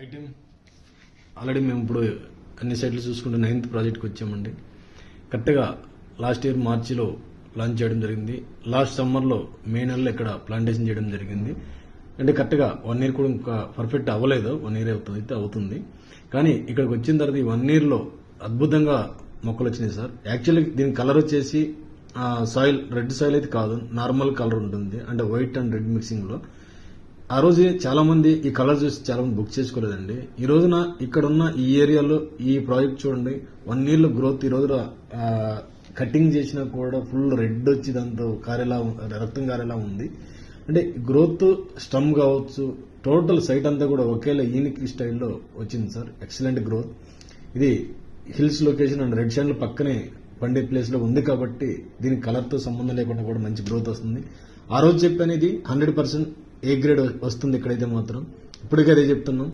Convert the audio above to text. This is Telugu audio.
ఐటెం ఆల్రెడీ మేము ఇప్పుడు అన్ని సైట్లు చూసుకుంటే 9th ప్రాజెక్ట్కి వచ్చామండి. కరెక్ట్గా లాస్ట్ ఇయర్ మార్చిలో లాంచ్ చేయడం జరిగింది. లాస్ట్ సమ్మర్లో మే నెలలో ఇక్కడ ప్లాంటేషన్ చేయడం జరిగింది. అంటే కరెక్ట్గా 1 ఇయర్ కూడా ఇంకా పర్ఫెక్ట్ అవ్వలేదు, 1 ఇయర్ అవుతుంది. కానీ ఇక్కడికి వచ్చిన తర్వాత ఈ 1 ఇయర్లో అద్భుతంగా మొక్కలు వచ్చినాయి సార్. యాక్చువల్లీ దీని కలర్ వచ్చేసి సాయిల్ రెడ్ సాయిల్ అయితే కాదు, నార్మల్ కలర్ ఉంటుంది, అంటే వైట్ అండ్ రెడ్ మిక్సింగ్లో. ఆ రోజు చాలా మంది ఈ కలర్ చూసి చాలా మంది బుక్ చేసుకోలేదండి. ఈ రోజున ఇక్కడున్న ఈ ఏరియాలో ఈ ప్రాజెక్ట్ చూడండి, 1 ఇయర్లో గ్రోత్. ఈ రోజున కటింగ్ చేసినా కూడా ఫుల్ రెడ్ వచ్చి దాంతో రక్తం కారేలా ఉంది. అంటే గ్రోత్ స్టమ్ కావచ్చు, టోటల్ సైట్ అంతా కూడా ఒకేలా యూనిక్ స్టైల్లో వచ్చింది సార్. Excellent growth. ఇది hills location and red sand పక్కనే పండే ప్లేస్ లో ఉంది కాబట్టి దీనికి కలర్ తో సంబంధం లేకుండా కూడా మంచి గ్రోత్ వస్తుంది. ఆ రోజు చెప్పాను, ఇది 100% ఏ గ్రేడ్ వస్తుంది ఇక్కడైతే మాత్రం. ఇప్పటికే అదే చెప్తున్నాం.